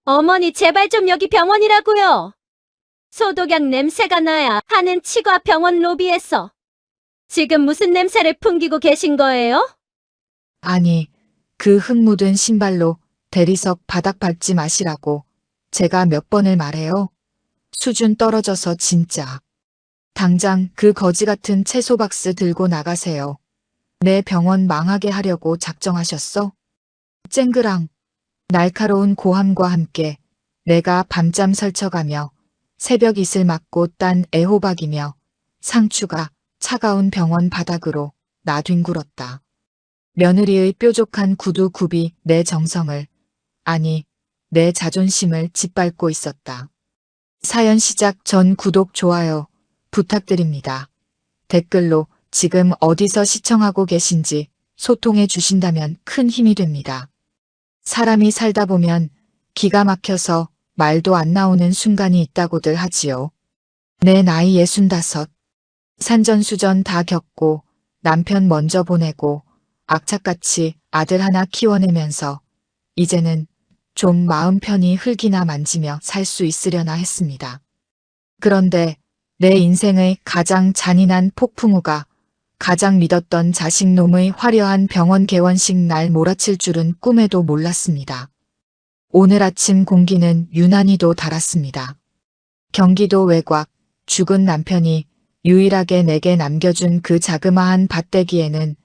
어머니, 제발 좀 여기 병원이라고요. 소독약 냄새가 나야 하는 치과 병원 로비에서 지금 무슨 냄새를 풍기고 계신 거예요? 아니, 그 흙 묻은 신발로 대리석 바닥 밟지 마시라고 제가 몇 번을 말해요. 수준 떨어져서 진짜. 당장 그 거지 같은 채소 박스 들고 나가세요. 내 병원 망하게 하려고 작정하셨어? 쨍그랑. 날카로운 고함과 함께 내가 밤잠 설쳐가며 새벽 이슬 맞고 딴 애호박이며 상추가 차가운 병원 바닥으로 나뒹굴었다. 며느리의 뾰족한 구두 굽이 내 정성을, 아니, 내 자존심을 짓밟고 있었다. 사연 시작 전 구독, 좋아요 부탁드립니다. 댓글로 지금 어디서 시청하고 계신지 소통해 주신다면 큰 힘이 됩니다. 사람이 살다 보면 기가 막혀서 말도 안 나오는 순간이 있다고들 하지요. 내 나이 65. 산전수전 다 겪고 남편 먼저 보내고 악착같이 아들 하나 키워내면서 이제는 좀 마음 편히 흙이나 만지며 살 수 있으려나 했습니다. 그런데 내 인생의 가장 잔인한 폭풍우가 가장 믿었던 자식놈의 화려한 병원 개원식 날 몰아칠 줄은 꿈에도 몰랐습니다. 오늘 아침 공기는 유난히도 달았습니다. 경기도 외곽, 죽은 남편이 유일하게 내게 남겨준 그 자그마한 밭대기에는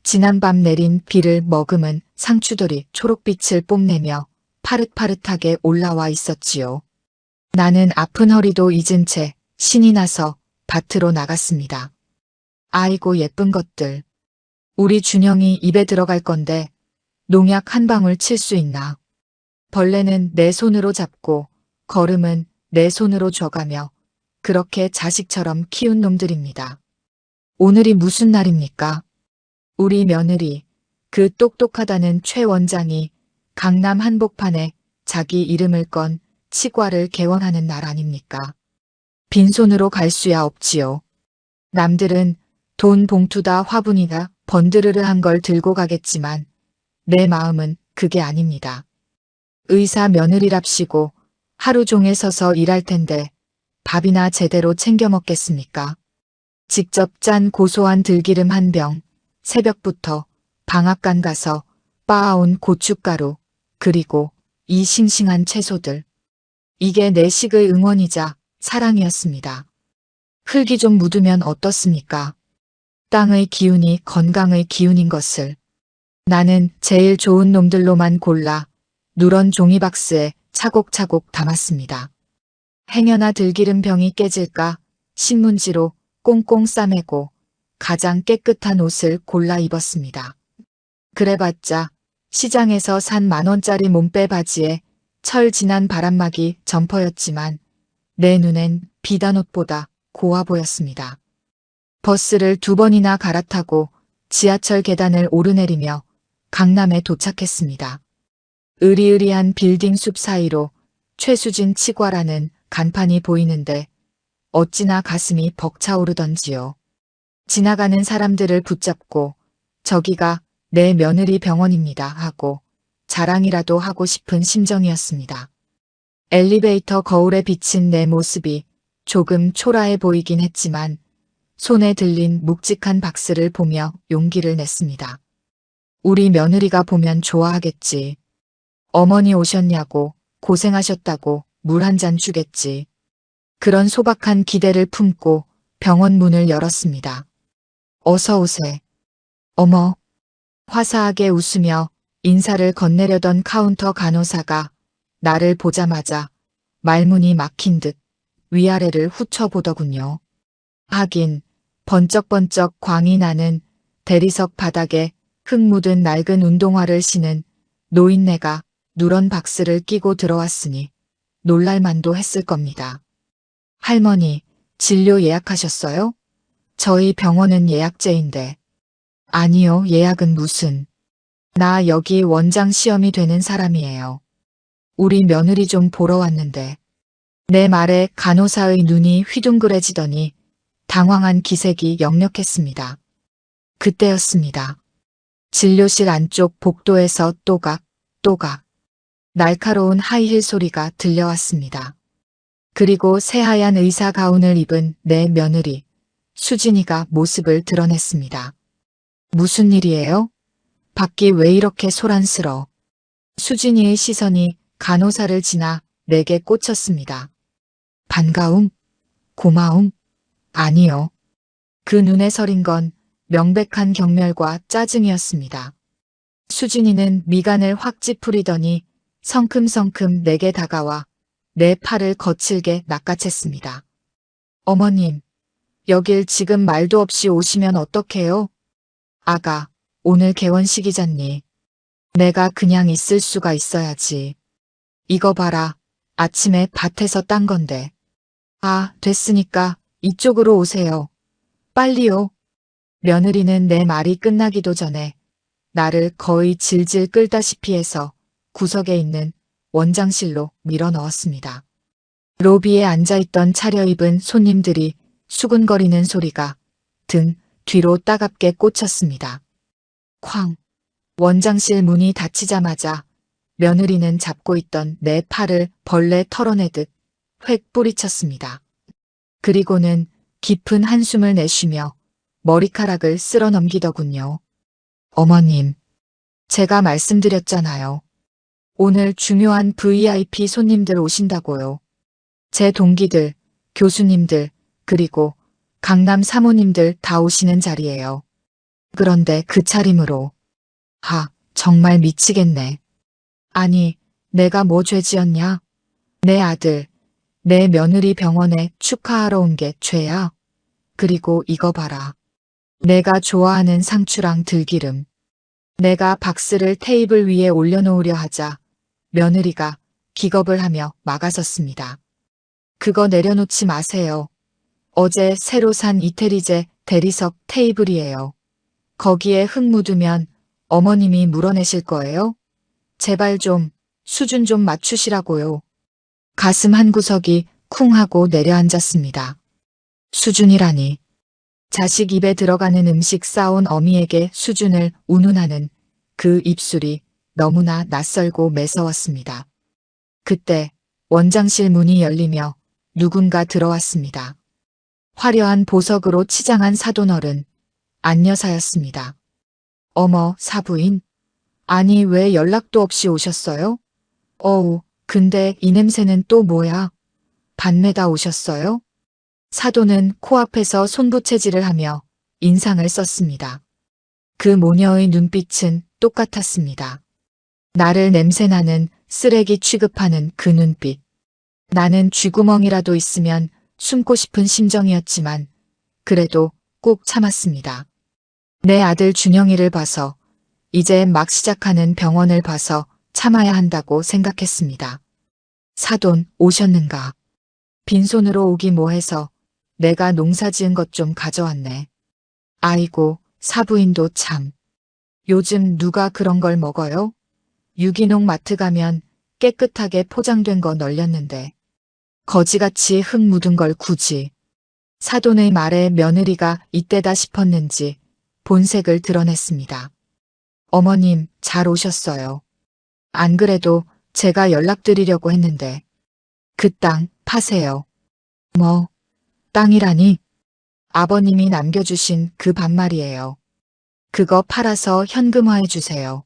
지난밤 내린 비를 머금은 상추들이 초록빛을 뽐내며 파릇파릇하게 올라와 있었지요. 나는 아픈 허리도 잊은 채 신이 나서 밭으로 나갔습니다. 아이고 예쁜 것들. 우리 준영이 입에 들어갈 건데 농약 한 방울 칠 수 있나. 벌레는 내 손으로 잡고 걸음은 내 손으로 줘가며 그렇게 자식처럼 키운 놈들입니다. 오늘이 무슨 날입니까? 우리 며느리, 그 똑똑하다는 최 원장이 강남 한복판에 자기 이름을 건 치과를 개원하는 날 아닙니까? 빈손으로 갈 수야 없지요. 남들은 돈 봉투다 화분이다 번드르르한 걸 들고 가겠지만 내 마음은 그게 아닙니다. 의사 며느리랍시고 하루 종일 서서 일할 텐데 밥이나 제대로 챙겨 먹겠습니까? 직접 짠 고소한 들기름 한 병, 새벽부터 방앗간 가서 빻아온 고춧가루, 그리고 이 싱싱한 채소들. 이게 내 식의 응원이자 사랑이었습니다. 흙이 좀 묻으면 어떻습니까? 땅의 기운이 건강의 기운인 것을. 나는 제일 좋은 놈들로만 골라 누런 종이박스에 차곡차곡 담았습니다. 행여나 들기름 병이 깨질까 신문지로 꽁꽁 싸매고 가장 깨끗한 옷을 골라 입었습니다. 그래봤자 시장에서 산 10,000원짜리 몸빼 바지에 철 지난 바람막이 점퍼였지만 내 눈엔 비단 옷보다 고와 보였습니다. 버스를 2번이나 갈아타고 지하철 계단을 오르내리며 강남에 도착했습니다. 으리으리한 빌딩 숲 사이로 최수진 치과라는 간판이 보이는데 어찌나 가슴이 벅차오르던지요. 지나가는 사람들을 붙잡고 저기가 내 며느리 병원입니다 하고 자랑이라도 하고 싶은 심정이었습니다. 엘리베이터 거울에 비친 내 모습이 조금 초라해 보이긴 했지만 손에 들린 묵직한 박스를 보며 용기를 냈습니다. 우리 며느리가 보면 좋아하겠지. 어머니 오셨냐고 고생하셨다고 물 한 잔 주겠지. 그런 소박한 기대를 품고 병원 문을 열었습니다. 어서 오세. 어머. 화사하게 웃으며 인사를 건네려던 카운터 간호사가 나를 보자마자 말문이 막힌 듯 위아래를 훑어보더군요. 하긴 번쩍번쩍 광이 나는 대리석 바닥에 흙 묻은 낡은 운동화를 신은 노인네가 누런 박스를 끼고 들어왔으니 놀랄만도 했을 겁니다. 할머니, 진료 예약하셨어요? 저희 병원은 예약제인데. 아니요, 예약은 무슨. 나 여기 원장 시험이 되는 사람이에요. 우리 며느리 좀 보러 왔는데. 내 말에 간호사의 눈이 휘둥그레지더니 당황한 기색이 역력했습니다. 그때였습니다. 진료실 안쪽 복도에서 또각, 또각. 날카로운 하이힐 소리가 들려왔습니다. 그리고 새하얀 의사 가운을 입은 내 며느리, 수진이가 모습을 드러냈습니다. 무슨 일이에요? 밖이 왜 이렇게 소란스러? 수진이의 시선이 간호사를 지나 내게 꽂혔습니다. 반가움? 고마움? 아니요. 그 눈에 서린 건 명백한 경멸과 짜증이었습니다. 수진이는 미간을 확 찌푸리더니 성큼성큼 내게 다가와 내 팔을 거칠게 낚아챘습니다. 어머님, 여길 지금 말도 없이 오시면 어떡해요? 아가, 오늘 개원식이잖니. 내가 그냥 있을 수가 있어야지. 이거 봐라. 아침에 밭에서 딴 건데. 아, 됐으니까 이쪽으로 오세요. 빨리요. 며느리는 내 말이 끝나기도 전에 나를 거의 질질 끌다시피 해서 구석에 있는 원장실로 밀어 넣었습니다. 로비에 앉아있던 차려입은 손님들이 수군거리는 소리가 등 뒤로 따갑게 꽂혔습니다. 쾅! 원장실 문이 닫히자마자 며느리는 잡고 있던 내 팔을 벌레 털어내듯 획 뿌리쳤습니다. 그리고는 깊은 한숨을 내쉬며 머리카락을 쓸어 넘기더군요. 어머님, 제가 말씀드렸잖아요. 오늘 중요한 VIP 손님들 오신다고요. 제 동기들, 교수님들, 그리고 강남 사모님들 다 오시는 자리예요. 그런데 그 차림으로. 정말 미치겠네. 아니, 내가 뭐 죄 지었냐? 내 아들, 내 며느리 병원에 축하하러 온 게 죄야? 그리고 이거 봐라. 내가 좋아하는 상추랑 들기름. 내가 박스를 테이블 위에 올려놓으려 하자 며느리가 기겁을 하며 막아섰습니다. 그거 내려놓지 마세요. 어제 새로 산 이태리제 대리석 테이블이에요. 거기에 흙 묻으면 어머님이 물어내실 거예요? 제발 좀 수준 좀 맞추시라고요. 가슴 한 구석이 쿵 하고 내려앉았습니다. 수준이라니. 자식 입에 들어가는 음식 싸온 어미에게 수준을 운운하는 그 입술이 너무나 낯설고 매서웠습니다. 그때 원장실 문이 열리며 누군가 들어왔습니다. 화려한 보석으로 치장한 사돈어른, 안여사였습니다. 어머, 사부인? 아니, 왜 연락도 없이 오셨어요? 어우, 근데 이 냄새는 또 뭐야? 반매다 오셨어요? 사돈은 코앞에서 손부채질을 하며 인상을 썼습니다. 그 모녀의 눈빛은 똑같았습니다. 나를 냄새나는 쓰레기 취급하는 그 눈빛. 나는 쥐구멍이라도 있으면 숨고 싶은 심정이었지만 그래도 꾹 참았습니다. 내 아들 준영이를 봐서, 이제 막 시작하는 병원을 봐서 참아야 한다고 생각했습니다. 사돈 오셨는가? 빈손으로 오기 뭐해서 내가 농사 지은 것 좀 가져왔네. 아이고, 사부인도 참. 요즘 누가 그런 걸 먹어요? 유기농 마트 가면 깨끗하게 포장된 거 널렸는데. 거지같이 흙 묻은 걸 굳이. 사돈의 말에 며느리가 이때다 싶었는지 본색을 드러냈습니다. 어머님, 잘 오셨어요. 안 그래도 제가 연락드리려고 했는데. 그 땅 파세요. 뭐, 땅이라니? 아버님이 남겨주신 그 밭말이에요. 그거 팔아서 현금화해 주세요.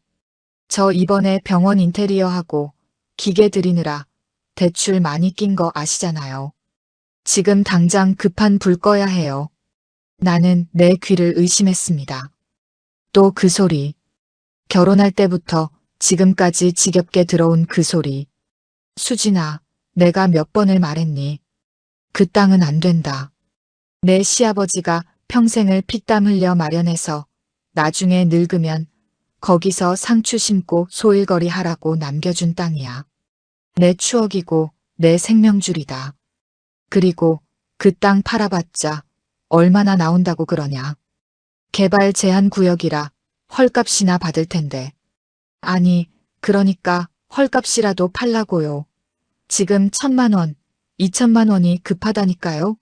저 이번에 병원 인테리어하고 기계 들이느라 대출 많이 낀 거 아시잖아요. 지금 당장 급한 불 꺼야 해요. 나는 내 귀를 의심했습니다. 또 그 소리. 결혼할 때부터 지금까지 지겹게 들어온 그 소리. 수진아, 내가 몇 번을 말했니? 그 땅은 안 된다. 내 시아버지가 평생을 피땀 흘려 마련해서 나중에 늙으면 거기서 상추 심고 소일거리 하라고 남겨준 땅이야. 내 추억이고 내 생명줄이다. 그리고 그 땅 팔아봤자 얼마나 나온다고 그러냐. 개발 제한 구역이라 헐값이나 받을 텐데. 아니, 그러니까 헐값이라도 팔라고요. 지금 1,000만 원, 2,000만 원이 급하다니까요.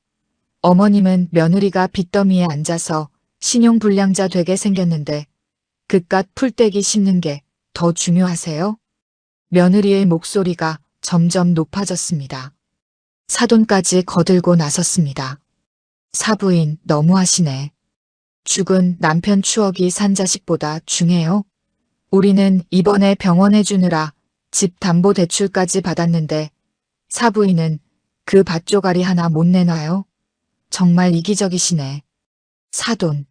어머님은 며느리가 빚더미에 앉아서 신용불량자 되게 생겼는데 그깟 풀떼기 씹는 게 더 중요하세요? 며느리의 목소리가 점점 높아졌습니다. 사돈까지 거들고 나섰습니다. 사부인 너무하시네. 죽은 남편 추억이 산 자식보다 중해요. 우리는 이번에 병원해 주느라 집 담보 대출까지 받았는데 사부인은 그 밭조가리 하나 못 내놔요. 정말 이기적이시네. 사돈,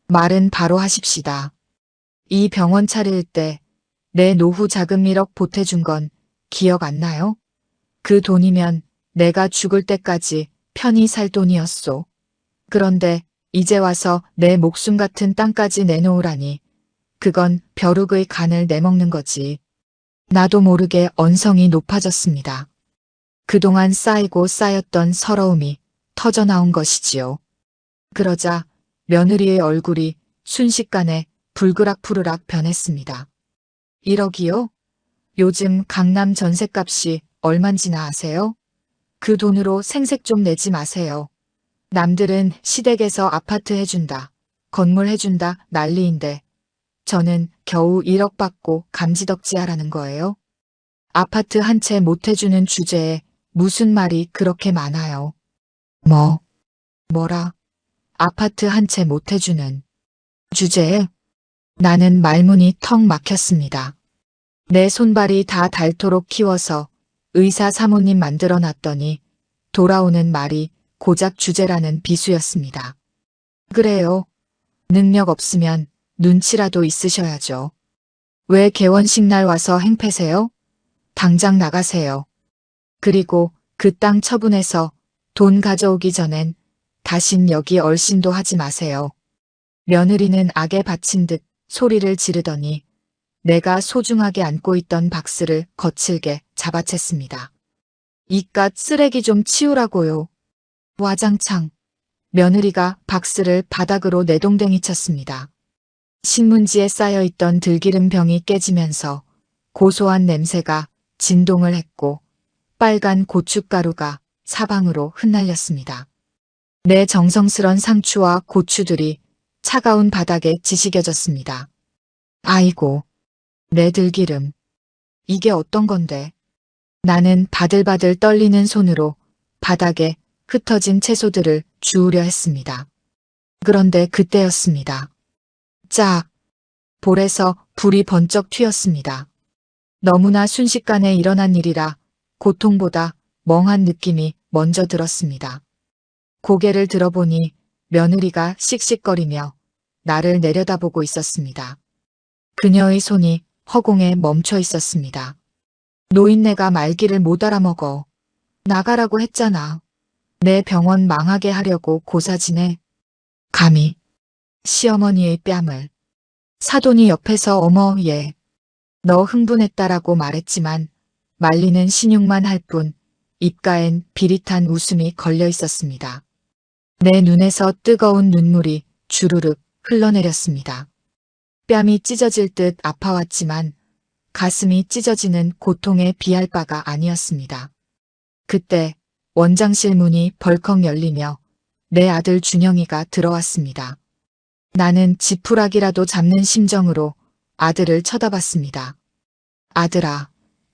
말은 바로 하십시다. 이 병원 차릴 때 내 노후 자금 1억 보태준 건 기억 안 나요? 그 돈이면 내가 죽을 때까지 편히 살 돈이었소. 그런데 이제 와서 내 목숨 같은 땅까지 내놓으라니 그건 벼룩의 간을 내먹는 거지. 나도 모르게 언성이 높아졌습니다. 그동안 쌓이고 쌓였던 서러움이 터져나온 것이지요. 그러자 며느리의 얼굴이 순식간에 불그락푸르락 변했습니다. 1억이요? 요즘 강남 전셋값이 얼만지나 아세요? 그 돈으로 생색 좀 내지 마세요. 남들은 시댁에서 아파트 해준다, 건물 해준다 난리인데 저는 겨우 1억 받고 감지덕지하라는 거예요? 아파트 한 채 못 해주는 주제에 무슨 말이 그렇게 많아요? 뭐라? 아파트 한 채 못 해주는 주제에? 나는 말문이 턱 막혔습니다. 내 손발이 다 닳도록 키워서 의사 사모님 만들어 놨더니 돌아오는 말이 고작 주제라는 비수였습니다. 그래요. 능력 없으면 눈치라도 있으셔야죠. 왜 개원식 날 와서 행패세요? 당장 나가세요. 그리고 그 땅 처분해서 돈 가져오기 전엔 다신 여기 얼씬도 하지 마세요. 며느리는 악에 바친 듯 소리를 지르더니 내가 소중하게 안고 있던 박스를 거칠게 잡아챘습니다. 이깟 쓰레기 좀 치우라고요. 와장창. 며느리가 박스를 바닥으로 내동댕이 쳤습니다. 신문지에 쌓여있던 들기름 병이 깨지면서 고소한 냄새가 진동을 했고 빨간 고춧가루가 사방으로 흩날렸습니다. 내 정성스런 상추와 고추들이 차가운 바닥에 지시겨졌습니다. 아이고, 내 들기름. 이게 어떤 건데? 나는 바들바들 떨리는 손으로 바닥에 흩어진 채소들을 주우려 했습니다. 그런데 그때였습니다. 짝! 볼에서 불이 번쩍 튀었습니다. 너무나 순식간에 일어난 일이라 고통보다 멍한 느낌이 먼저 들었습니다. 고개를 들어보니 며느리가 씩씩거리며 나를 내려다보고 있었습니다. 그녀의 손이 허공에 멈춰 있었습니다. 노인네가 말귀를 못 알아먹어. 나가라고 했잖아. 내 병원 망하게 하려고 고사지네. 감히 시어머니의 뺨을. 사돈이 옆에서 어머 얘. 너 흥분했다라고 말했지만 말리는 신용만 할 뿐 입가엔 비릿한 웃음이 걸려 있었습니다. 내 눈에서 뜨거운 눈물이 주르륵 흘러내렸습니다. 뺨이 찢어질 듯 아파왔지만 가슴이 찢어지는 고통에 비할 바가 아니었습니다. 그때 원장실 문이 벌컥 열리며 내 아들 준영이가 들어왔습니다. 나는 지푸라기라도 잡는 심정으로 아들을 쳐다봤습니다. 아들아,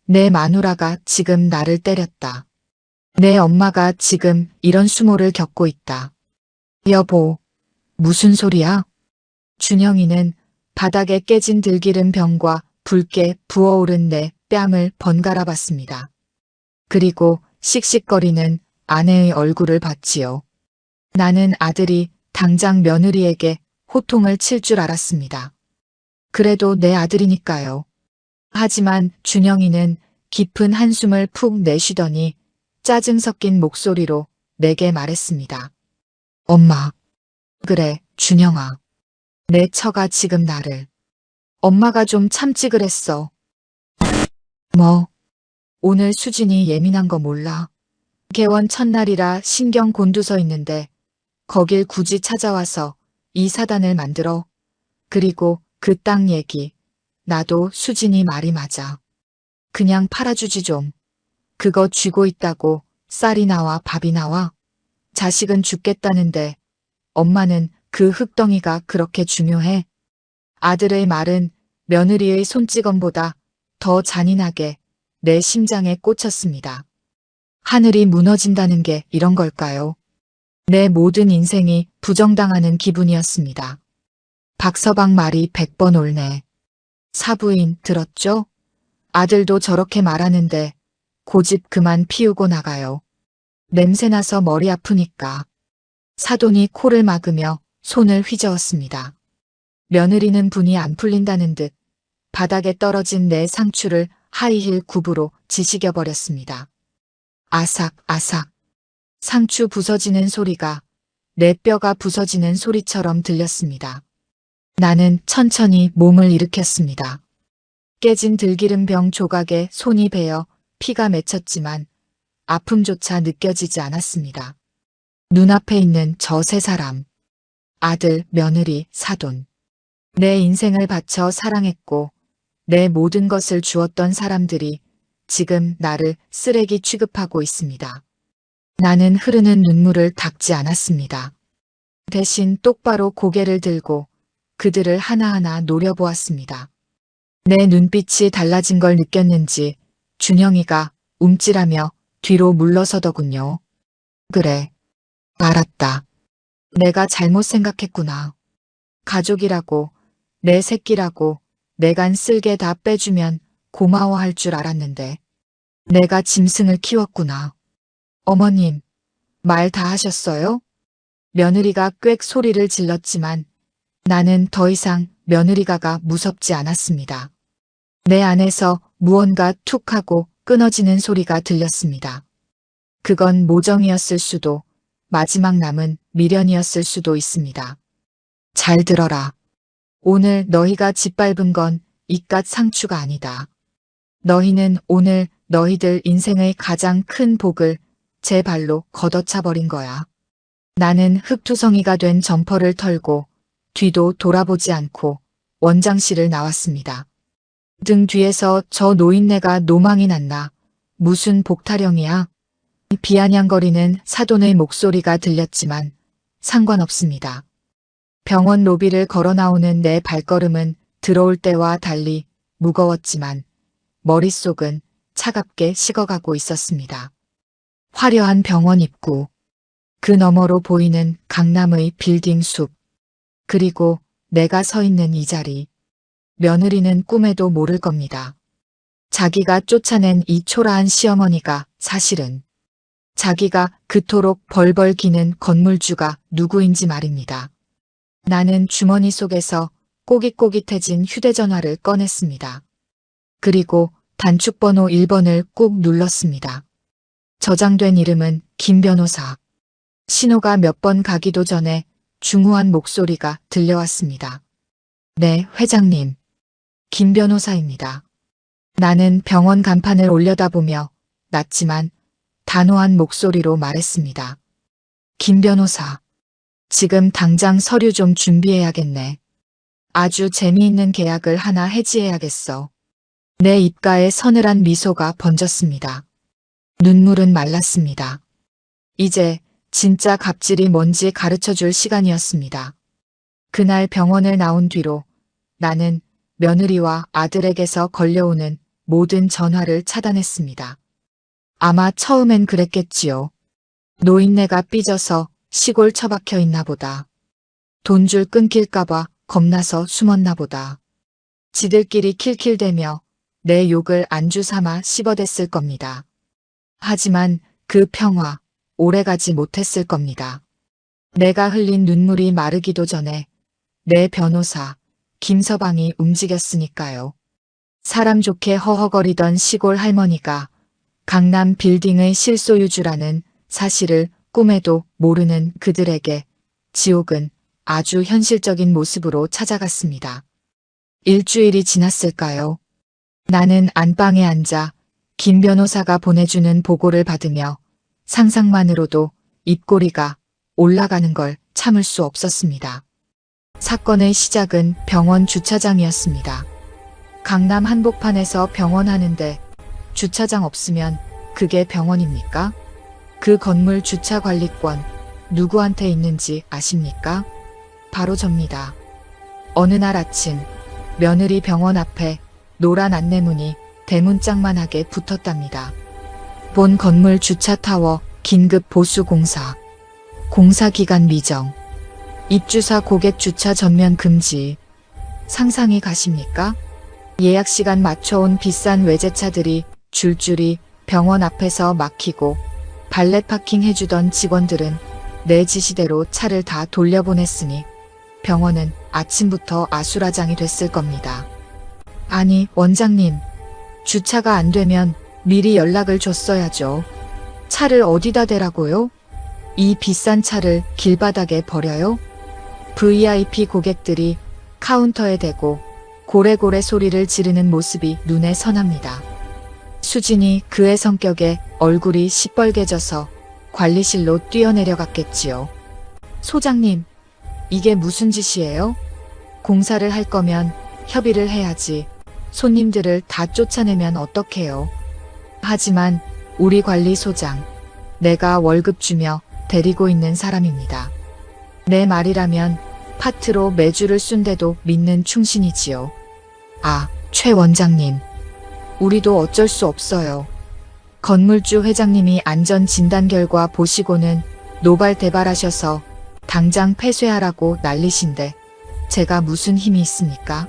내 마누라가 지금 나를 때렸다. 내 엄마가 지금 이런 수모를 겪고 있다. 여보, 무슨 소리야? 준영이는 바닥에 깨진 들기름 병과 붉게 부어오른 내 뺨을 번갈아 봤습니다. 그리고 씩씩거리는 아내의 얼굴을 봤지요. 나는 아들이 당장 며느리에게 호통을 칠 줄 알았습니다. 그래도 내 아들이니까요. 하지만 준영이는 깊은 한숨을 푹 내쉬더니 짜증 섞인 목소리로 내게 말했습니다. 엄마. 그래, 준영아. 내 처가 지금 나를. 엄마가 좀 참지 그랬어. 뭐? 오늘 수진이 예민한 거 몰라? 개원 첫날이라 신경 곤두서 있는데 거길 굳이 찾아와서 이 사단을 만들어. 그리고 그 땅 얘기. 나도 수진이 말이 맞아. 그냥 팔아주지 좀. 그거 쥐고 있다고 쌀이 나와 밥이 나와. 자식은 죽겠다는데 엄마는 그 흙덩이가 그렇게 중요해. 아들의 말은 며느리의 손찌검보다 더 잔인하게 내 심장에 꽂혔습니다. 하늘이 무너진다는 게 이런 걸까요? 내 모든 인생이 부정당하는 기분이었습니다. 박서방 말이 100번 옳네. 사부인 들었죠? 아들도 저렇게 말하는데 고집 그만 피우고 나가요. 냄새나서 머리 아프니까. 사돈이 코를 막으며 손을 휘저었습니다. 며느리는 분이 안 풀린다는 듯 바닥에 떨어진 내 상추를 하이힐 굽으로 지시겨버렸습니다. 아삭 아삭. 상추 부서지는 소리가 내 뼈가 부서지는 소리처럼 들렸습니다. 나는 천천히 몸을 일으켰습니다. 깨진 들기름병 조각에 손이 베어 피가 맺혔지만 아픔조차 느껴지지 않았습니다. 눈앞에 있는 저 세 사람. 아들, 며느리, 사돈. 내 인생을 바쳐 사랑했고 내 모든 것을 주었던 사람들이 지금 나를 쓰레기 취급하고 있습니다. 나는 흐르는 눈물을 닦지 않았습니다. 대신 똑바로 고개를 들고 그들을 하나하나 노려보았습니다. 내 눈빛이 달라진 걸 느꼈는지 준영이가 움찔하며 뒤로 물러서더군요. 그래, 알았다. 내가 잘못 생각했구나. 가족이라고, 내 새끼라고 내간 쓸개 다 빼주면 고마워할 줄 알았는데 내가 짐승을 키웠구나. 어머님, 말 다 하셨어요? 며느리가 꽥 소리를 질렀지만 나는 더 이상 며느리가가 무섭지 않았습니다. 내 안에서 무언가 툭 하고 끊어지는 소리가 들렸습니다. 그건 모정이었을 수도 마지막 남은 미련이었을 수도 있습니다. 잘 들어라. 오늘 너희가 짓밟은 건 이깟 상추가 아니다. 너희는 오늘 너희들 인생의 가장 큰 복을 제 발로 걷어차버린 거야. 나는 흙투성이가 된 점퍼를 털고 뒤도 돌아보지 않고 원장실을 나왔습니다. 등 뒤에서 저 노인네가 노망이 났나. 무슨 복타령이야? 비아냥거리는 사돈의 목소리가 들렸지만 상관없습니다. 병원 로비를 걸어 나오는 내 발걸음은 들어올 때와 달리 무거웠지만 머릿속은 차갑게 식어가고 있었습니다. 화려한 병원 입구, 그 너머로 보이는 강남의 빌딩 숲, 그리고 내가 서 있는 이 자리. 며느리는 꿈에도 모를 겁니다. 자기가 쫓아낸 이 초라한 시어머니가 사실은 자기가 그토록 벌벌 기는 건물주가 누구인지 말입니다. 나는 주머니 속에서 꼬깃꼬깃해진 휴대전화를 꺼냈습니다. 그리고 단축번호 1번을 꾹 눌렀습니다. 저장된 이름은 김 변호사. 신호가 몇 번 가기도 전에 중후한 목소리가 들려왔습니다. 네, 회장님. 김 변호사입니다. 나는 병원 간판을 올려다보며 낮지만 단호한 목소리로 말했습니다. 김 변호사. 지금 당장 서류 좀 준비해야겠네. 아주 재미있는 계약을 하나 해지해야겠어. 내 입가에 서늘한 미소가 번졌습니다. 눈물은 말랐습니다. 이제 진짜 갑질이 뭔지 가르쳐줄 시간이었습니다. 그날 병원을 나온 뒤로 나는 며느리와 아들에게서 걸려오는 모든 전화를 차단했습니다. 아마 처음엔 그랬겠지요. 노인네가 삐져서 시골 처박혀 있나 보다. 돈줄 끊길까봐 겁나서 숨었나 보다. 지들끼리 킬킬대며 내 욕을 안주 삼아 씹어댔을 겁니다. 하지만 그 평화 오래가지 못했을 겁니다. 내가 흘린 눈물이 마르기도 전에 내 변호사 김서방이 움직였으니까요. 사람 좋게 허허거리던 시골 할머니가 강남 빌딩의 실소유주라는 사실을 꿈에도 모르는 그들에게 지옥은 아주 현실적인 모습으로 찾아갔습니다. 일주일이 지났을까요? 나는 안방에 앉아 김 변호사가 보내주는 보고를 받으며 상상만으로도 입꼬리가 올라가는 걸 참을 수 없었습니다. 사건의 시작은 병원 주차장이었습니다. 강남 한복판에서 병원 하는데 주차장 없으면 그게 병원입니까? 그 건물 주차 관리권 누구한테 있는지 아십니까? 바로 접니다. 어느 날 아침 며느리 병원 앞에 노란 안내문이 대문짝만하게 붙었답니다. 본 건물 주차타워 긴급 보수 공사. 공사 기간 미정. 입주사 고객 주차 전면 금지. 상상이 가십니까? 예약 시간 맞춰온 비싼 외제차들이 줄줄이 병원 앞에서 막히고 발렛 파킹 해주던 직원들은 내 지시대로 차를 다 돌려보냈으니 병원은 아침부터 아수라장이 됐을 겁니다. 아니, 원장님. 주차가 안 되면 미리 연락을 줬어야죠. 차를 어디다 대라고요? 이 비싼 차를 길바닥에 버려요? VIP 고객들이 카운터에 대고 고래고래 소리를 지르는 모습이 눈에 선합니다. 수진이 그의 성격에 얼굴이 시뻘개져서 관리실로 뛰어내려갔겠지요. 소장님, 이게 무슨 짓이에요? 공사를 할 거면 협의를 해야지. 손님들을 다 쫓아내면 어떡해요? 하지만 우리 관리소장, 내가 월급 주며 데리고 있는 사람입니다. 내 말이라면 파트로 매주를 쏜데도 믿는 충신이지요. 아, 최 원장님. 우리도 어쩔 수 없어요. 건물주 회장님이 안전 진단 결과 보시고는 노발대발하셔서 당장 폐쇄하라고 난리신데 제가 무슨 힘이 있습니까?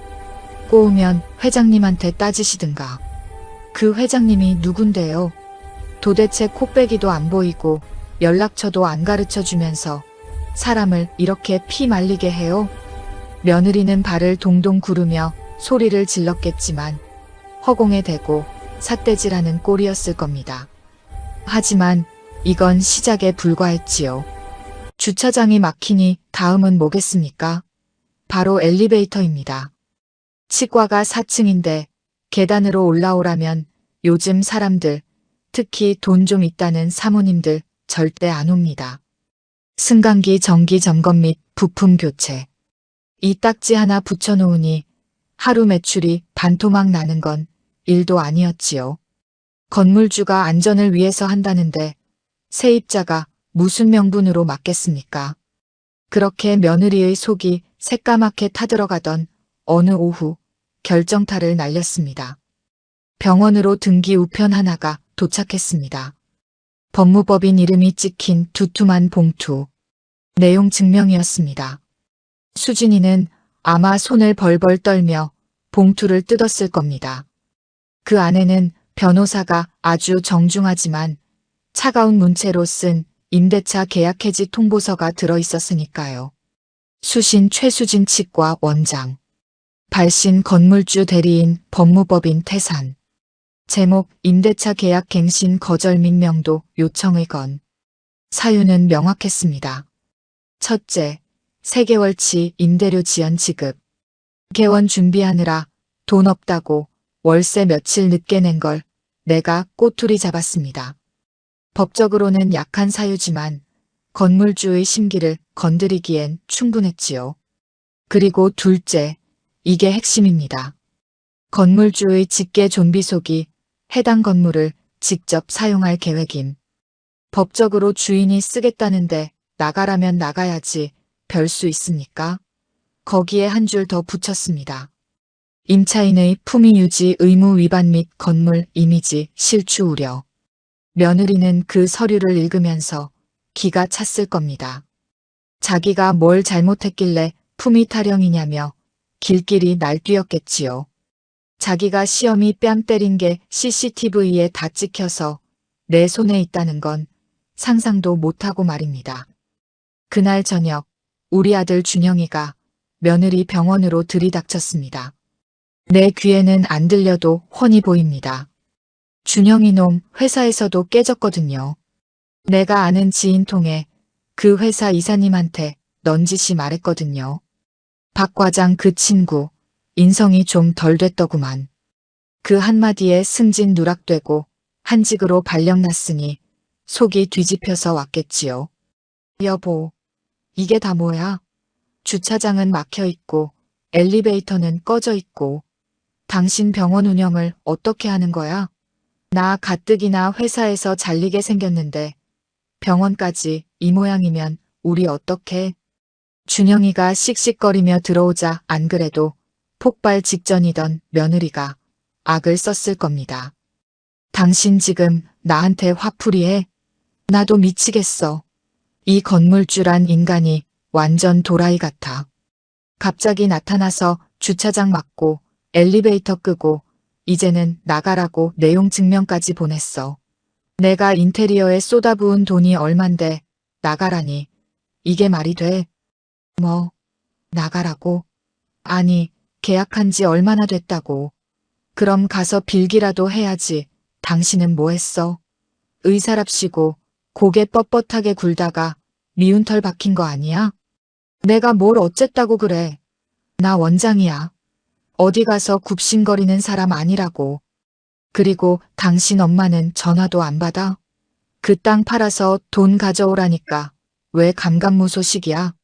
꼬우면 회장님한테 따지시든가. 그 회장님이 누군데요? 도대체 코빼기도 안 보이고 연락처도 안 가르쳐 주면서 사람을 이렇게 피 말리게 해요? 며느리는 발을 동동 구르며 소리를 질렀겠지만 허공에 대고 삿대질하는 꼴이었을 겁니다. 하지만 이건 시작에 불과했지요. 주차장이 막히니 다음은 뭐겠습니까? 바로 엘리베이터입니다. 치과가 4층인데 계단으로 올라오라면 요즘 사람들, 특히 돈 좀 있다는 사모님들 절대 안 옵니다. 승강기 정기 점검 및 부품 교체. 이 딱지 하나 붙여놓으니 하루 매출이 반토막 나는 건 일도 아니었지요. 건물주가 안전을 위해서 한다는데 세입자가 무슨 명분으로 맡겠습니까? 그렇게 며느리의 속이 새까맣게 타들어가던 어느 오후 결정타를 날렸습니다. 병원으로 등기 우편 하나가 도착했습니다. 법무법인 이름이 찍힌 두툼한 봉투. 내용 증명이었습니다. 수진이는 아마 손을 벌벌 떨며 봉투를 뜯었을 겁니다. 그 안에는 변호사가 아주 정중하지만 차가운 문체로 쓴 임대차 계약 해지 통보서가 들어있었으니까요. 수신 최수진 치과 원장. 발신 건물주 대리인 법무법인 태산. 제목 임대차 계약 갱신 거절 및 명도 요청의 건. 사유는 명확했습니다. 첫째, 3개월치 임대료 지연 지급. 개원 준비하느라 돈 없다고 월세 며칠 늦게 낸 걸 내가 꼬투리 잡았습니다. 법적으로는 약한 사유지만 건물주의 심기를 건드리기엔 충분했지요. 그리고 둘째, 이게 핵심입니다. 건물주의 직계 존비속이 해당 건물을 직접 사용할 계획임. 법적으로 주인이 쓰겠다는데 나가라면 나가야지 별 수 있습니까? 거기에 한 줄 더 붙였습니다. 임차인의 품위 유지 의무 위반 및 건물 이미지 실추 우려. 며느리는 그 서류를 읽으면서 기가 찼을 겁니다. 자기가 뭘 잘못했길래 품위 타령이냐며 길길이 날뛰었겠지요. 자기가 시험이 뺨 때린 게 CCTV에 다 찍혀서 내 손에 있다는 건 상상도 못하고 말입니다. 그날 저녁 우리 아들 준영이가 며느리 병원으로 들이닥쳤습니다. 내 귀에는 안 들려도 훤히 보입니다. 준영이 놈 회사에서도 깨졌거든요. 내가 아는 지인 통해 그 회사 이사님한테 넌지시 말했거든요. 박 과장 그 친구 인성이 좀 덜 됐더구만. 그 한마디에 승진 누락되고 한직으로 발령났으니 속이 뒤집혀서 왔겠지요. 여보, 이게 다 뭐야? 주차장은 막혀있고 엘리베이터는 꺼져있고 당신 병원 운영을 어떻게 하는 거야? 나 가뜩이나 회사에서 잘리게 생겼는데 병원까지 이 모양이면 우리 어떡해? 준영이가 씩씩거리며 들어오자 안 그래도 폭발 직전이던 며느리가 악을 썼을 겁니다. 당신 지금 나한테 화풀이해? 나도 미치겠어. 이 건물주란 인간이 완전 도라이 같아. 갑자기 나타나서 주차장 막고 엘리베이터 끄고 이제는 나가라고 내용 증명까지 보냈어. 내가 인테리어에 쏟아부은 돈이 얼만데 나가라니. 이게 말이 돼? 뭐, 나가라고? 아니, 계약한 지 얼마나 됐다고. 그럼 가서 빌기라도 해야지. 당신은 뭐 했어? 의사랍시고 고개 뻣뻣하게 굴다가 미운 털 박힌 거 아니야? 내가 뭘 어쨌다고 그래. 나 원장이야. 어디 가서 굽신거리는 사람 아니라고. 그리고 당신 엄마는 전화도 안 받아? 그 땅 팔아서 돈 가져오라니까 왜 감감무소식이야?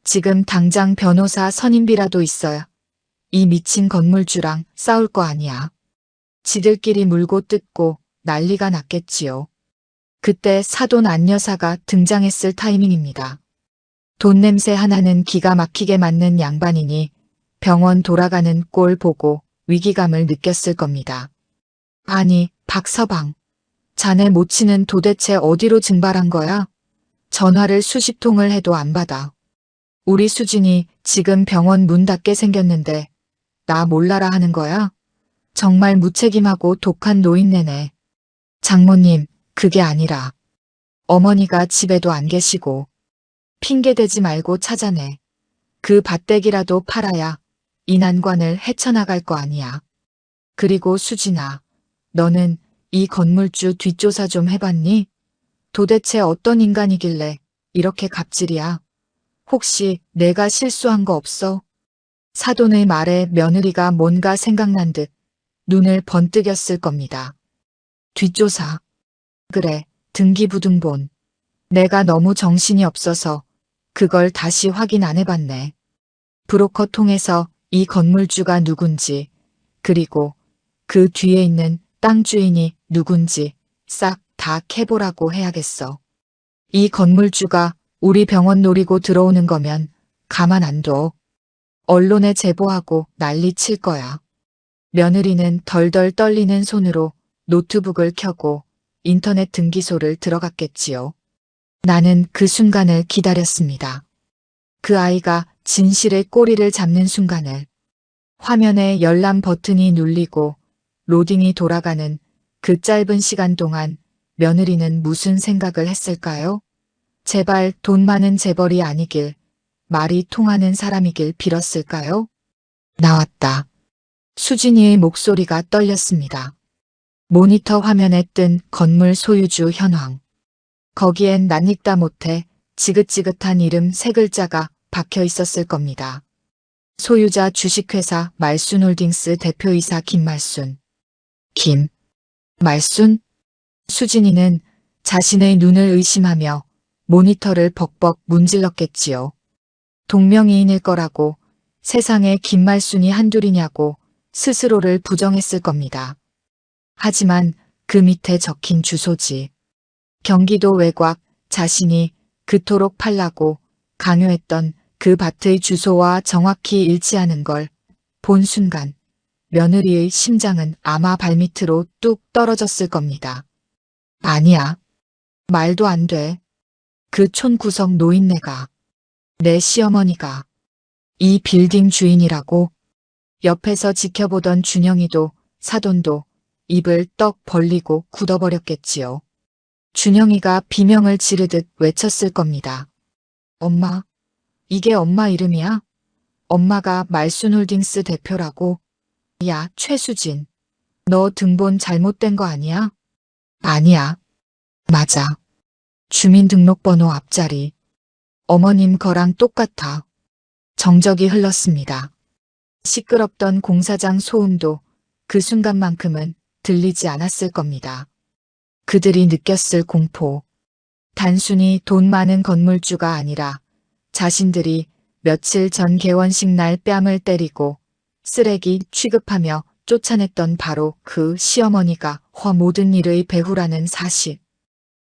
지금 당장 변호사 선임비라도 있어야 이 미친 건물주랑 싸울 거 아니야. 지들끼리 물고 뜯고 난리가 났겠지요. 그때 사돈 안여사가 등장했을 타이밍입니다. 돈 냄새 하나는 기가 막히게 맡는 양반이니 병원 돌아가는 꼴 보고 위기감을 느꼈을 겁니다. 아니, 박서방. 자네 모치는 도대체 어디로 증발한 거야? 전화를 수십 통을 해도 안 받아. 우리 수진이 지금 병원 문 닫게 생겼는데 나 몰라라 하는 거야? 정말 무책임하고 독한 노인네네. 장모님, 그게 아니라 어머니가 집에도 안 계시고 핑계대지 말고 찾아내. 그 밭대기라도 팔아야 이 난관을 헤쳐나갈 거 아니야. 그리고 수진아, 너는 이 건물주 뒷조사 좀 해봤니? 도대체 어떤 인간이길래 이렇게 갑질이야? 혹시 내가 실수한 거 없어? 사돈의 말에 며느리가 뭔가 생각난 듯 눈을 번뜩였을 겁니다. 뒷조사. 그래, 등기부등본. 내가 너무 정신이 없어서 그걸 다시 확인 안 해봤네. 브로커 통해서 이 건물주가 누군지, 그리고 그 뒤에 있는 땅 주인이 누군지 싹 다 캐보라고 해야겠어. 이 건물주가 우리 병원 노리고 들어오는 거면 가만 안 둬. 언론에 제보하고 난리 칠 거야. 며느리는 덜덜 떨리는 손으로 노트북을 켜고 인터넷 등기소를 들어갔겠지요. 나는 그 순간을 기다렸습니다. 그 아이가 진실의 꼬리를 잡는 순간을. 화면에 열람 버튼이 눌리고 로딩이 돌아가는 그 짧은 시간 동안 며느리는 무슨 생각을 했을까요? 제발 돈 많은 재벌이 아니길, 말이 통하는 사람이길 빌었을까요? 나왔다. 수진이의 목소리가 떨렸습니다. 모니터 화면에 뜬 건물 소유주 현황. 거기엔 낯익다 못해 지긋지긋한 이름 3글자가 박혀 있었을 겁니다. 소유자 주식회사 말순홀딩스 대표이사 김말순. 말순? 수진이는 자신의 눈을 의심하며 모니터를 벅벅 문질렀겠지요. 동명이인일 거라고 세상에 김말순이 한둘이냐고 스스로를 부정했을 겁니다. 하지만 그 밑에 적힌 주소지. 경기도 외곽 자신이 그토록 팔라고 강요했던 그 밭의 주소와 정확히 일치하는 걸 본 순간 며느리의 심장은 아마 발밑으로 뚝 떨어졌을 겁니다. 아니야. 말도 안 돼. 그 촌구석 노인네가, 내 시어머니가 이 빌딩 주인이라고. 옆에서 지켜보던 준영이도 사돈도 입을 떡 벌리고 굳어버렸겠지요. 준영이가 비명을 지르듯 외쳤을 겁니다. 엄마, 이게 엄마 이름이야? 엄마가 말순홀딩스 대표라고? 야, 최수진, 너 등본 잘못된 거 아니야? 아니야. 맞아. 주민등록번호 앞자리. 어머님 거랑 똑같아. 정적이 흘렀습니다. 시끄럽던 공사장 소음도 그 순간만큼은 들리지 않았을 겁니다. 그들이 느꼈을 공포. 단순히 돈 많은 건물주가 아니라 자신들이 며칠 전 개원식 날 뺨을 때리고 쓰레기 취급하며 쫓아냈던 바로 그 시어머니가 모든 일의 배후라는 사실.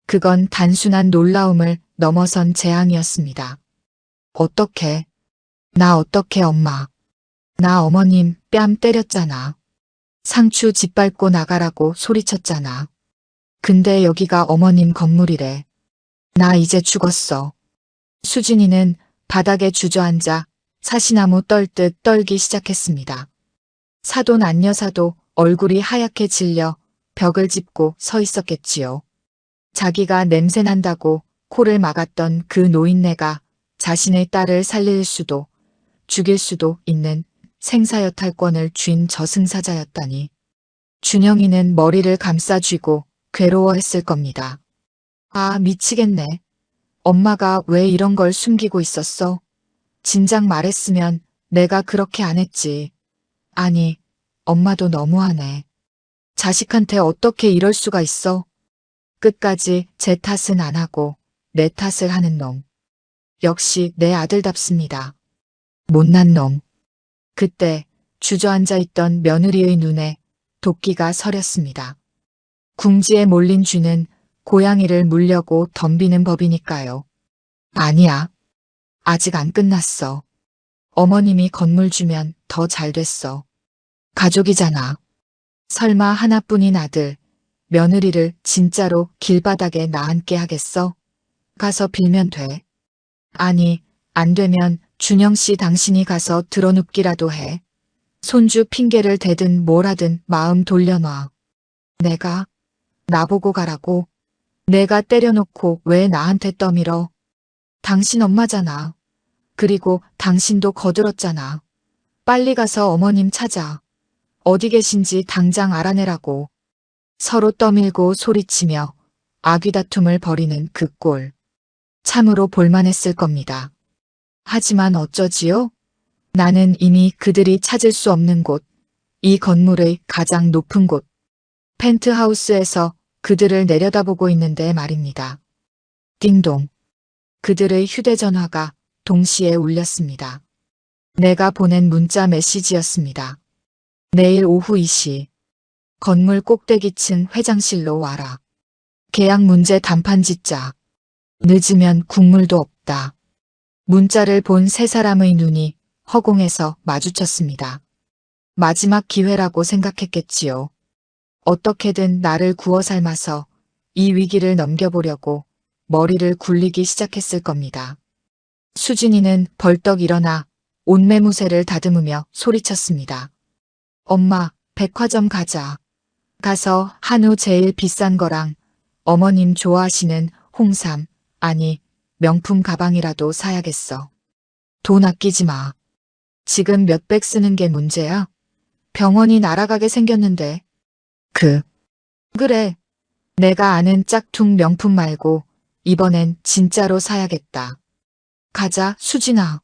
그건 단순한 놀라움을 넘어선 재앙이었습니다. 어떻게? 나 어떻게 엄마? 나 어머님 뺨 때렸잖아. 상추 집 밟고 나가라고 소리쳤잖아. 근데 여기가 어머님 건물이래. 나 이제 죽었어. 수진이는 바닥에 주저앉아 사시나무 떨듯 떨기 시작했습니다. 사돈 안여사도 얼굴이 하얗게 질려 벽을 짚고 서 있었겠지요. 자기가 냄새난다고 코를 막았던 그 노인네가 자신의 딸을 살릴 수도 죽일 수도 있는 생사여탈권을 쥔 저승사자였다니. 준영이는 머리를 감싸 쥐고 괴로워했을 겁니다. 아, 미치겠네. 엄마가 왜 이런 걸 숨기고 있었어? 진작 말했으면 내가 그렇게 안 했지. 아니, 엄마도 너무하네. 자식한테 어떻게 이럴 수가 있어? 끝까지 제 탓은 안 하고 내 탓을 하는 놈. 역시 내 아들답습니다. 못난 놈. 그때 주저앉아 있던 며느리의 눈에 도끼가 서렸습니다. 궁지에 몰린 쥐는 고양이를 물려고 덤비는 법이니까요. 아니야. 아직 안 끝났어. 어머님이 건물 주면 더 잘 됐어. 가족이잖아. 설마 하나뿐인 아들, 며느리를 진짜로 길바닥에 나앉게 하겠어? 가서 빌면 돼. 아니, 안 되면 준영 씨 당신이 가서 들어눕기라도 해. 손주 핑계를 대든 뭘 하든 마음 돌려놔. 내가? 나보고 가라고? 내가 때려놓고 왜 나한테 떠밀어? 당신 엄마잖아. 그리고 당신도 거들었잖아. 빨리 가서 어머님 찾아. 어디 계신지 당장 알아내라고. 서로 떠밀고 소리치며 아귀다툼을 벌이는 그 꼴. 참으로 볼만했을 겁니다. 하지만 어쩌지요? 나는 이미 그들이 찾을 수 없는 곳, 이 건물의 가장 높은 곳, 펜트하우스에서 그들을 내려다보고 있는데 말입니다. 띵동. 그들의 휴대전화가 동시에 울렸습니다. 내가 보낸 문자 메시지였습니다. 내일 오후 2시. 건물 꼭대기층 회장실로 와라. 계약 문제 단판 짓자. 늦으면 국물도 없다. 문자를 본 세 사람의 눈이 허공에서 마주쳤습니다. 마지막 기회라고 생각했겠지요. 어떻게든 나를 구워 삶아서 이 위기를 넘겨보려고 머리를 굴리기 시작했을 겁니다. 수진이는 벌떡 일어나 옷매무새를 다듬으며 소리쳤습니다. 엄마, 백화점 가자. 가서 한우 제일 비싼 거랑 어머님 좋아하시는 홍삼, 아니 명품 가방이라도 사야겠어. 돈 아끼지 마. 지금 몇백 쓰는 게 문제야? 병원이 날아가게 생겼는데. 그래. 내가 아는 짝퉁 명품 말고 이번엔 진짜로 사야겠다. 가자, 수진아.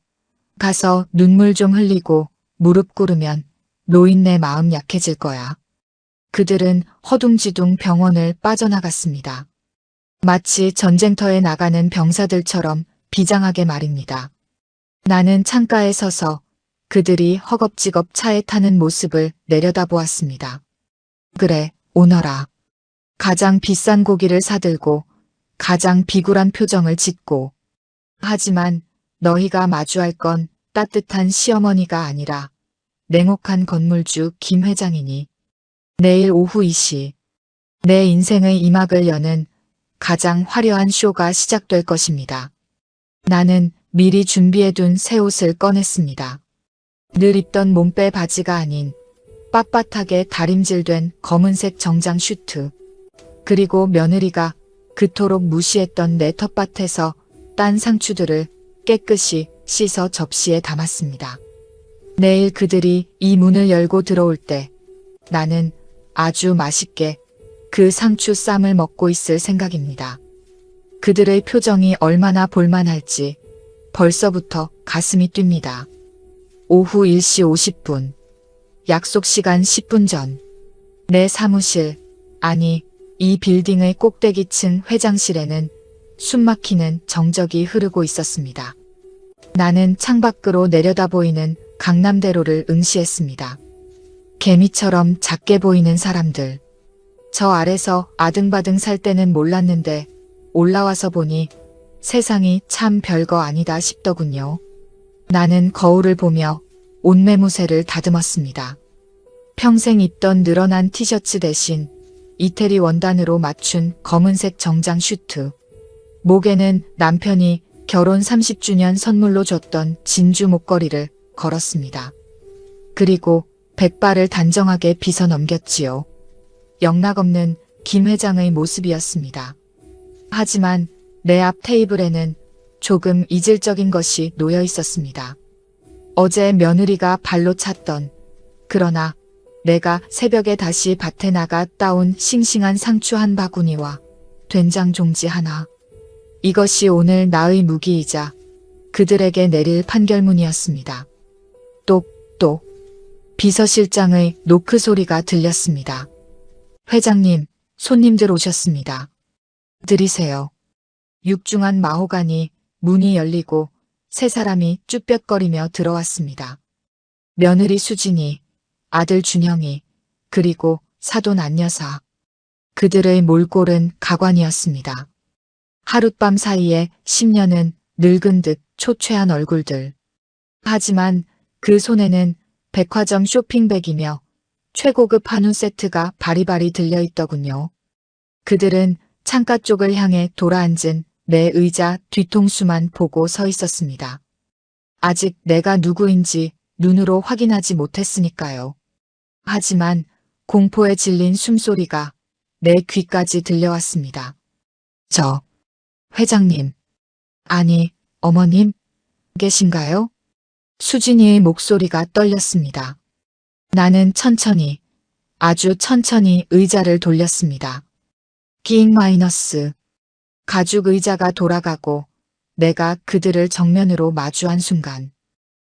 가서 눈물 좀 흘리고 무릎 꿇으면 노인네 마음 약해질 거야. 그들은 허둥지둥 병원을 빠져나갔습니다. 마치 전쟁터에 나가는 병사들처럼 비장하게 말입니다. 나는 창가에 서서 그들이 허겁지겁 차에 타는 모습을 내려다보았습니다. 그래, 오너라. 가장 비싼 고기를 사들고 가장 비굴한 표정을 짓고. 하지만 너희가 마주할 건 따뜻한 시어머니가 아니라 냉혹한 건물주 김 회장이니. 내일 오후 2시. 내 인생의 이막을 여는 가장 화려한 쇼가 시작될 것입니다. 나는 미리 준비해둔 새 옷을 꺼냈습니다. 늘 입던 몸빼 바지가 아닌 빳빳하게 다림질된 검은색 정장 슈트. 그리고 며느리가 그토록 무시했던 내 텃밭에서 딴 상추들을 깨끗이 씻어 접시에 담았습니다. 내일 그들이 이 문을 열고 들어올 때 나는 아주 맛있게 그 상추 쌈을 먹고 있을 생각입니다. 그들의 표정이 얼마나 볼만할지 벌써부터 가슴이 뜁니다. 오후 1시 50분. 약속 시간 10분 전. 내 사무실, 아니 이 빌딩의 꼭대기층 회장실에는 숨막히는 정적이 흐르고 있었습니다. 나는 창밖으로 내려다 보이는 강남대로를 응시했습니다. 개미처럼 작게 보이는 사람들. 저 아래서 아등바등 살 때는 몰랐는데 올라와서 보니 세상이 참 별거 아니다 싶더군요. 나는 거울을 보며 옷매무새를 다듬었습니다. 평생 입던 늘어난 티셔츠 대신 이태리 원단으로 맞춘 검은색 정장 슈트. 목에는 남편이 결혼 30주년 선물로 줬던 진주 목걸이를 걸었습니다. 그리고 백발을 단정하게 빗어 넘겼지요. 영락없는 김 회장의 모습이었습니다. 하지만 내 앞 테이블에는 조금 이질적인 것이 놓여 있었습니다. 어제 며느리가 발로 찼던, 그러나 내가 새벽에 다시 밭에 나가 따온 싱싱한 상추 한 바구니와 된장 종지 하나. 이것이 오늘 나의 무기이자 그들에게 내릴 판결문이었습니다. 똑똑. 비서실장의 노크 소리가 들렸습니다. 회장님, 손님들 오셨습니다. 들이세요. 육중한 마호가니 문이 열리고 세 사람이 쭈뼛거리며 들어왔습니다. 며느리 수진이, 아들 준영이, 그리고 사돈 안여사. 그들의 몰골은 가관이었습니다. 하룻밤 사이에 10년은 늙은 듯 초췌한 얼굴들. 하지만 그 손에는 백화점 쇼핑백이며 최고급 한우 세트가 바리바리 들려있더군요. 그들은 창가 쪽을 향해 돌아앉은 내 의자 뒤통수만 보고 서 있었습니다. 아직 내가 누구인지 눈으로 확인하지 못했으니까요. 하지만 공포에 질린 숨소리가 내 귀까지 들려왔습니다. 저, 회장님. 아니, 어머님? 계신가요? 수진이의 목소리가 떨렸습니다. 나는 천천히, 아주 천천히 의자를 돌렸습니다. 끼잉 마이너스. 가죽 의자가 돌아가고 내가 그들을 정면으로 마주한 순간.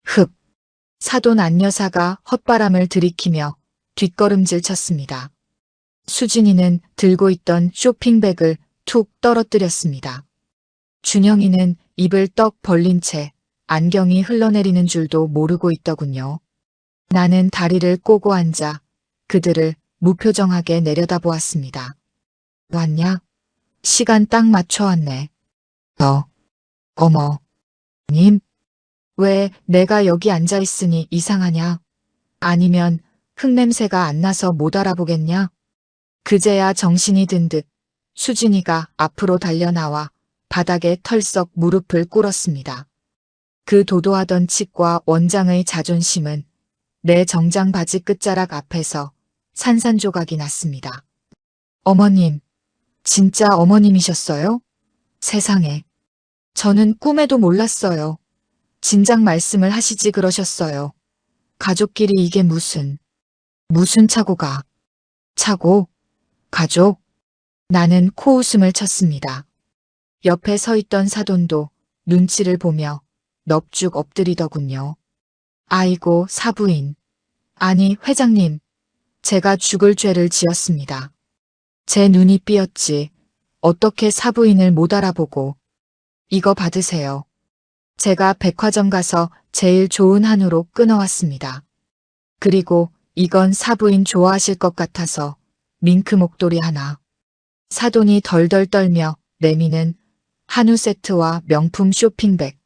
흡. 사돈 안여사가 헛바람을 들이키며 뒷걸음질 쳤습니다. 수진이는 들고 있던 쇼핑백을 툭 떨어뜨렸습니다. 준영이는 입을 떡 벌린 채 안경이 흘러내리는 줄도 모르고 있더군요. 나는 다리를 꼬고 앉아 그들을 무표정하게 내려다보았습니다. 왔냐? 시간 딱 맞춰 왔네. 어머. 님? 왜 내가 여기 앉아 있으니 이상하냐? 아니면 흙냄새가 안 나서 못 알아보겠냐? 그제야 정신이 든 듯 수진이가 앞으로 달려나와 바닥에 털썩 무릎을 꿇었습니다. 그 도도하던 칙과 원장의 자존심은 내 정장 바지 끝자락 앞에서 산산조각이 났습니다. 어머님, 진짜 어머님이셨어요? 세상에. 저는 꿈에도 몰랐어요. 진작 말씀을 하시지 그러셨어요. 가족끼리 이게 무슨 착오가. 차고? 가족? 나는 코웃음을 쳤습니다. 옆에 서 있던 사돈도 눈치를 보며 넙죽 엎드리더군요. 아이고 사부인. 아니 회장님. 제가 죽을 죄를 지었습니다. 제 눈이 삐었지. 어떻게 사부인을 못 알아보고. 이거 받으세요. 제가 백화점 가서 제일 좋은 한우로 끊어왔습니다. 그리고 이건 사부인 좋아하실 것 같아서 밍크 목도리 하나. 사돈이 덜덜 떨며 내미는 한우 세트와 명품 쇼핑백.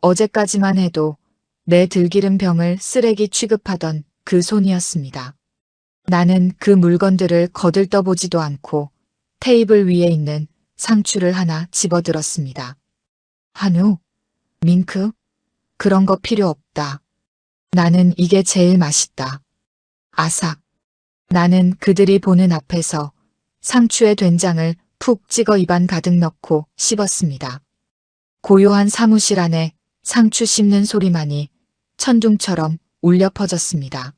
어제까지만 해도 내 들기름 병을 쓰레기 취급하던 그 손이었습니다. 나는 그 물건들을 거들떠보지도 않고 테이블 위에 있는 상추를 하나 집어들었습니다. 한우? 밍크? 그런 거 필요 없다. 나는 이게 제일 맛있다. 아삭. 나는 그들이 보는 앞에서 상추에 된장을 푹 찍어 입안 가득 넣고 씹었습니다. 고요한 사무실 안에 상추 씹는 소리만이 천둥처럼 울려 퍼졌습니다.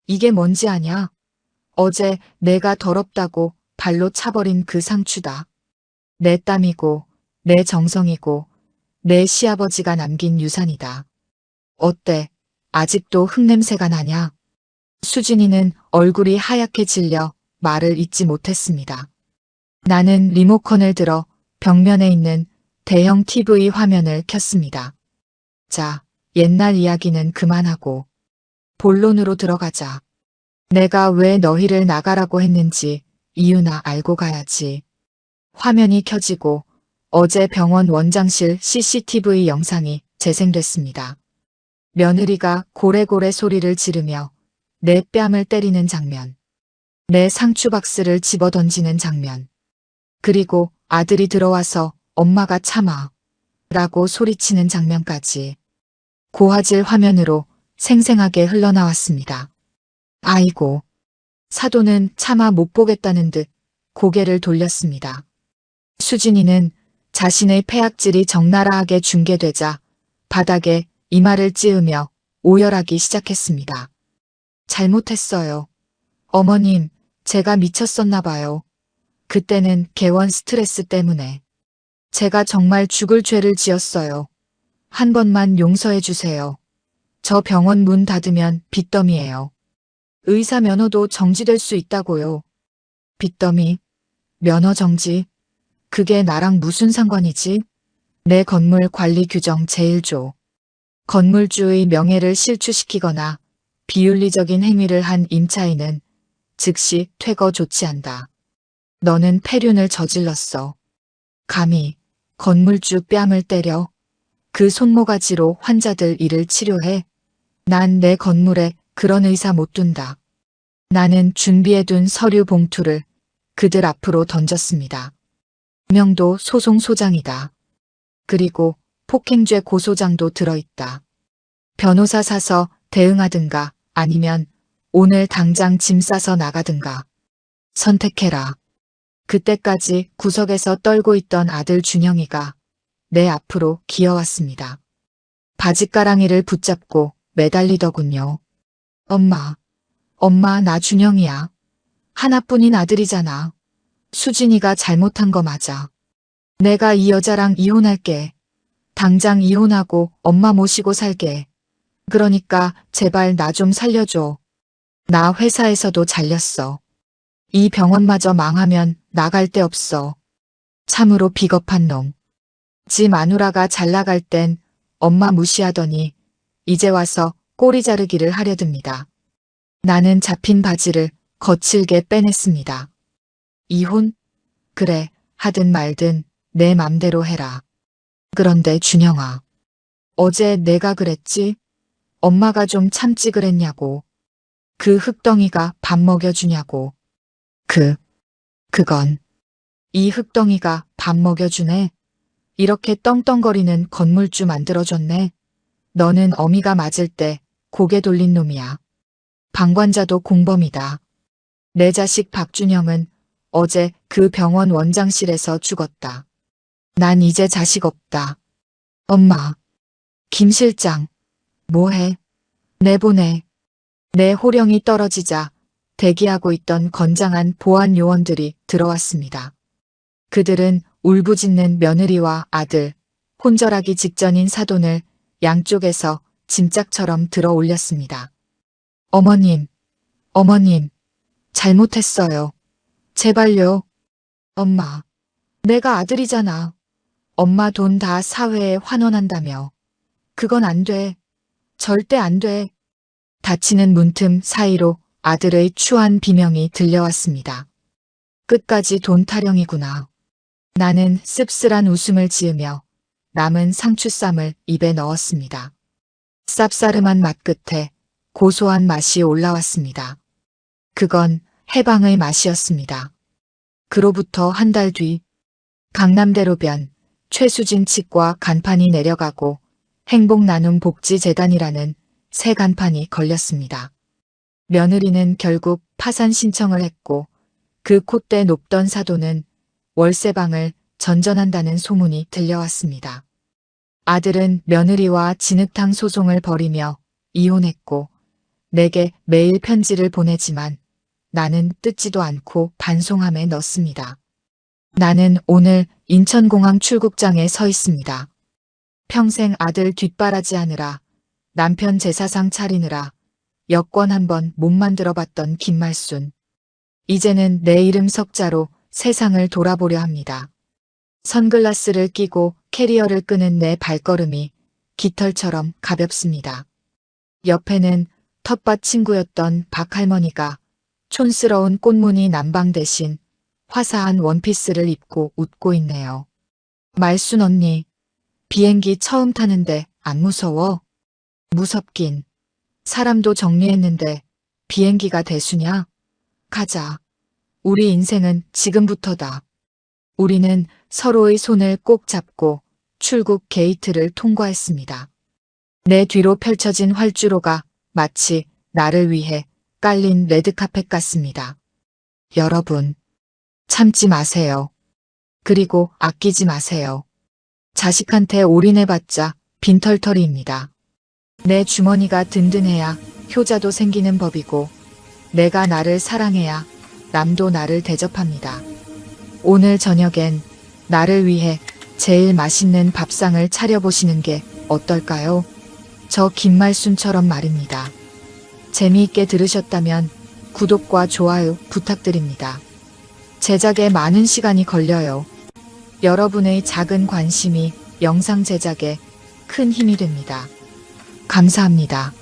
이게 뭔지 아냐? 어제 내가 더럽다고 발로 차버린 그 상추다. 내 땀이고 내 정성이고 내 시아버지가 남긴 유산이다. 어때? 아직도 흙냄새가 나냐? 수진이는 얼굴이 하얗게 질려 말을 잇지 못했습니다. 나는 리모컨을 들어 벽면에 있는 대형 TV 화면을 켰습니다. 자, 옛날 이야기는 그만하고 본론으로 들어가자. 내가 왜 너희를 나가라고 했는지 이유나 알고 가야지. 화면이 켜지고 어제 병원 원장실 CCTV 영상이 재생됐습니다. 며느리가 고래고래 소리를 지르며 내 뺨을 때리는 장면. 내 상추 박스를 집어 던지는 장면. 그리고 아들이 들어와서 엄마가 참아 라고 소리치는 장면까지 고화질 화면으로 생생하게 흘러나왔습니다. 아이고. 사돈은 차마 못 보겠다는 듯 고개를 돌렸습니다. 수진이는 자신의 폐악질이 적나라하게 중계되자 바닥에 이마를 찌으며 오열하기 시작했습니다. 잘못했어요. 어머님, 제가 미쳤었나 봐요. 그때는 개원 스트레스 때문에. 제가 정말 죽을 죄를 지었어요. 한 번만 용서해 주세요. 저 병원 문 닫으면 빚더미예요. 의사 면허도 정지될 수 있다고요. 빚더미? 면허 정지? 그게 나랑 무슨 상관이지? 내 건물 관리 규정 제1조. 건물주의 명예를 실추시키거나 비윤리적인 행위를 한 임차인은 즉시 퇴거 조치한다. 너는 폐륜을 저질렀어. 감히 건물주 뺨을 때려? 그 손모가지로 환자들 일을 치료해? 난 내 건물에 그런 의사 못 둔다. 나는 준비해둔 서류 봉투를 그들 앞으로 던졌습니다. 명도 소송소장이다. 그리고 폭행죄 고소장도 들어있다. 변호사 사서 대응하든가 아니면 오늘 당장 짐 싸서 나가든가. 선택해라. 그때까지 구석에서 떨고 있던 아들 준영이가 내 앞으로 기어왔습니다. 바짓가랑이를 붙잡고 매달리더군요. 엄마, 나 준영이야. 하나뿐인 아들이잖아. 수진이가 잘못한 거 맞아. 내가 이 여자랑 이혼할게. 당장 이혼하고 엄마 모시고 살게. 그러니까 제발 나 좀 살려줘. 나 회사에서도 잘렸어. 이 병원마저 망하면 나갈 데 없어. 참으로 비겁한 놈. 지 마누라가 잘 나갈 땐 엄마 무시하더니 이제 와서 꼬리 자르기를 하려듭니다. 나는 잡힌 바지를 거칠게 빼냈습니다. 이혼? 그래, 하든 말든 내 맘대로 해라. 그런데 준영아. 어제 내가 그랬지? 엄마가 좀 참지 그랬냐고. 그 흙덩이가 밥 먹여주냐고. 그건. 이 흙덩이가 밥 먹여주네. 이렇게 떵떵거리는 건물주 만들어줬네. 너는 어미가 맞을 때 고개 돌린 놈이야. 방관자도 공범이다. 내 자식 박준영은 어제 그 병원 원장실에서 죽었다. 난 이제 자식 없다. 엄마. 김 실장. 뭐해? 내보내. 내 호령이 떨어지자 대기하고 있던 건장한 보안 요원들이 들어왔습니다. 그들은 울부짖는 며느리와 아들, 혼절하기 직전인 사돈을 양쪽에서 짐짝처럼 들어 올렸습니다. 어머님, 잘못했어요. 제발요. 엄마, 내가 아들이잖아. 엄마 돈 다 사회에 환원한다며. 그건 안 돼. 절대 안 돼. 닫히는 문틈 사이로 아들의 추한 비명이 들려왔습니다. 끝까지 돈 타령이구나. 나는 씁쓸한 웃음을 지으며 남은 상추쌈을 입에 넣었습니다. 쌉싸름한 맛 끝에 고소한 맛이 올라왔습니다. 그건 해방의 맛이었습니다. 그로부터 한 달 뒤 강남대로변 최수진 측과 간판이 내려가고 행복나눔복지재단이라는 새 간판이 걸렸습니다. 며느리는 결국 파산 신청을 했고 그 콧대 높던 사돈은 월세방을 전전한다는 소문이 들려왔습니다. 아들은 며느리와 진흙탕 소송을 벌이며 이혼했고 내게 매일 편지를 보내지만 나는 뜯지도 않고 반송함에 넣습니다. 나는 오늘 인천공항 출국장에 서 있습니다. 평생 아들 뒷바라지하느라 남편 제사상 차리느라 여권 한번 못 만들어봤던 김말순. 이제는 내 이름 석자로 세상을 돌아보려 합니다. 선글라스를 끼고 캐리어를 끄는 내 발걸음이 깃털처럼 가볍습니다. 옆에는 텃밭 친구였던 박할머니가 촌스러운 꽃무늬 남방 대신 화사한 원피스를 입고 웃고 있네요. 말순 언니, 비행기 처음 타는데 안 무서워? 무섭긴. 사람도 정리했는데 비행기가 대수냐? 가자. 우리 인생은 지금부터다. 우리는 서로의 손을 꼭 잡고 출국 게이트를 통과했습니다. 내 뒤로 펼쳐진 활주로가 마치 나를 위해 깔린 레드카펫 같습니다. 여러분, 참지 마세요. 그리고 아끼지 마세요. 자식한테 올인해봤자 빈털터리입니다. 내 주머니가 든든해야 효자도 생기는 법이고, 내가 나를 사랑해야 남도 나를 대접합니다. 오늘 저녁엔 나를 위해 제일 맛있는 밥상을 차려보시는 게 어떨까요? 저 김말순처럼 말입니다. 재미있게 들으셨다면 구독과 좋아요 부탁드립니다. 제작에 많은 시간이 걸려요. 여러분의 작은 관심이 영상 제작에 큰 힘이 됩니다. 감사합니다.